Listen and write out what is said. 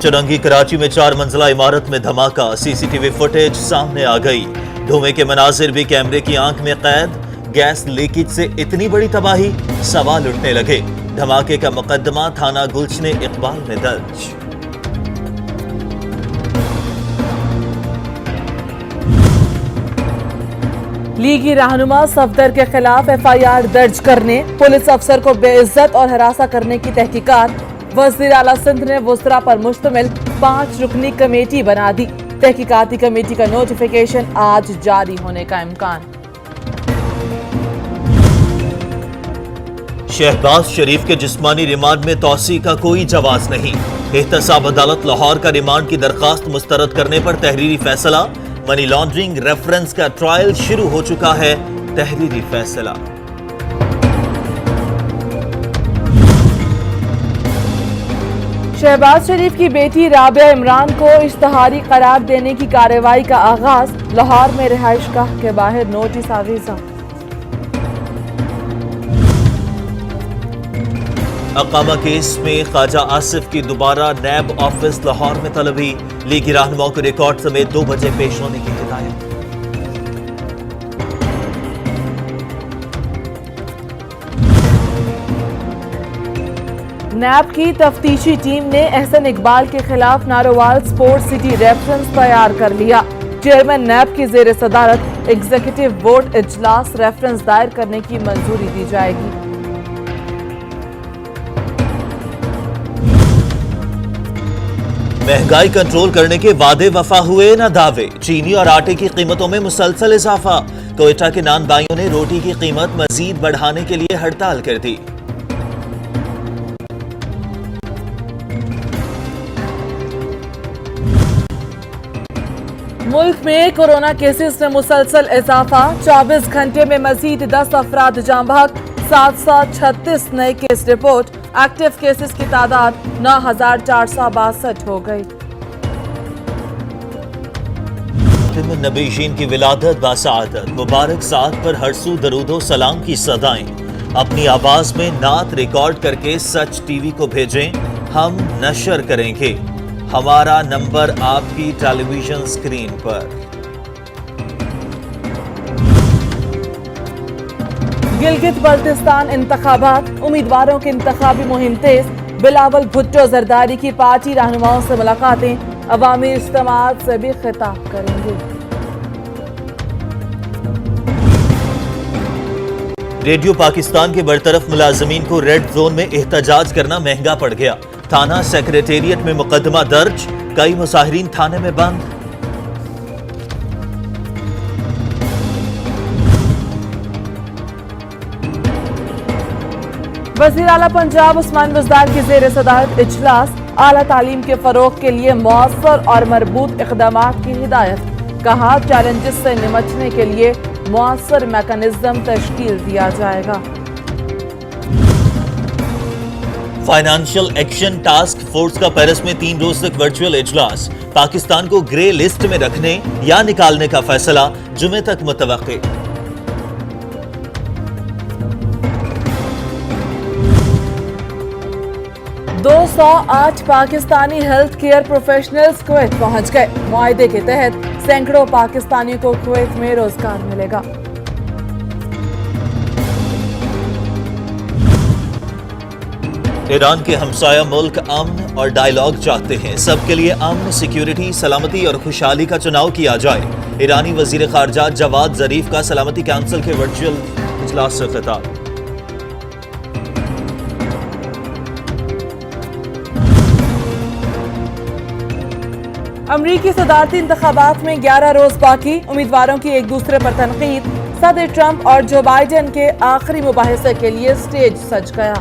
चुरंगी कराची में 4 मंजिला इमारत में धमाका, सीसीटीवी फुटेज सामने आ गई। धुएं के मनाजिर भी कैमरे की आंख में कैद। गैस लीकेज से इतनी बड़ी तबाही, सवाल उठने लगे। धमाके का मुकदमा थाना गुलशने इकबाल में दर्ज। लीगी रहनुमा सफदर के खिलाफ FIR दर्ज करने, पुलिस अफसर को बेइज्जत और हरासा करने की तहकीकात। वज़ीर आला सिंध ने वुज़रा पर मुश्तमिल 5 रुकनी कमेटी बना दी। तहकीकाती कमेटी का नोटिफिकेशन आज जारी होने का इम्कान। शहबाज शरीफ के जिस्मानी रिमांड में तौसी का कोई जवाज नहीं। एहतसाब अदालत लाहौर का रिमांड की दरखास्त मुस्तरद करने पर तहरीरी फैसला। मनी लॉन्ड्रिंग रेफरेंस का ट्रायल शुरू हो चुका है, तहरीरी फैसला। शहबाज शरीफ की बेटी राबिया इमरान को इश्तहारी करार देने की कार्रवाई का आगाज। लाहौर में रिहाइशगाह के बाहर नोटिस आवीजा। अकामा केस में ख्वाजा आसिफ की दोबारा नैब ऑफिस लाहौर में तलबी। लीगी रहनुमाओं को रिकॉर्ड समेत 2 बजे पेश होने की हिदायत। नैब की तफ्तीशी टीम ने एहसन इकबाल के खिलाफ नारोवाल स्पोर्ट्स सिटी रेफरेंस तैयार कर लिया। चेयरमैन नैब की जेर सदारत एग्जीक्यूटिव बोर्ड इजलास रेफरेंस दायर करने की मंजूरी दी जाएगी। महंगाई कंट्रोल करने के वादे वफा हुए न दावे। चीनी और आटे की कीमतों में मुसलसल इजाफा। कोयटा के नान बाइयों ने रोटी की कीमत मजीद बढ़ाने के लिए हड़ताल कर दी। मुल्क में कोरोना केसेस में मुसलसल इजाफा। 24 घंटे में मजीद 10 अफराद जाँ बहक। 736 नए केस रिपोर्ट। एक्टिव केसेस की तादाद 9462 हो गई। नबीशीन की विलादत बासआदत, मुबारक साद पर हर सू दरूदो सलाम की सदाएं। अपनी आवाज में नात रिकॉर्ड करके सच टीवी को भेजें, हम नशर करेंगे। हमारा नंबर आपकी टेलीविजन स्क्रीन पर। गिलगित बल्तिस्तान इंतखाबात, उम्मीदवारों की इंतखाबी मुहिम तेज। बिलावल भुट्टो जरदारी की पार्टी रहनुमाओं से मुलाकातें, अवामी इज्तिमात से भी खिताब करेंगे। रेडियो पाकिस्तान के बरतरफ मुलाजमीन को रेड जोन में एहतजाज करना महंगा पड़ गया। थाना सेक्रेटेरिएट में मुकदमा दर्ज, कई मुसाहिरीन थाने में बंद। वज़ीर आला पंजाब उस्मान बुज़दार की जेर सदारत इजलास। आला तालीम के फरोग के लिए मौसर और मरबूत इक़दामात की हिदायत। कहा चैलेंजेस से निमटने के लिए मौसर मैकेनिज्म तश्कील दिया जाएगा। फाइनेंशियल एक्शन टास्क फोर्स का पेरिस में 3 रोज तक वर्चुअल इजलास। पाकिस्तान को ग्रे लिस्ट में रखने या निकालने का फैसला जुमे तक मुतवक्के। 208 Pakistani health care professionals Kuwait पहुंच गए। मुआहदे के तहत सैकड़ों पाकिस्तानियों को कुवैत में रोजगार मिलेगा। ईरान के हमसाया मुल्क अमन और डायलॉग चाहते हैं। सबके लिए अमन, सिक्योरिटी, सलामती और खुशहाली का चुनाव किया जाए। ईरानी वजीर खारजा जवाद जरीफ का सलामती काउंसिल के वर्चुअल इजलास से खिताब। अमरीकी सदारती इंतखाबात में 11 रोज बाकी। उम्मीदवारों की एक दूसरे पर तनकीद। सदर ट्रंप और जो बाइडेन के आखिरी मुबाहिसे के लिए स्टेज सज गया।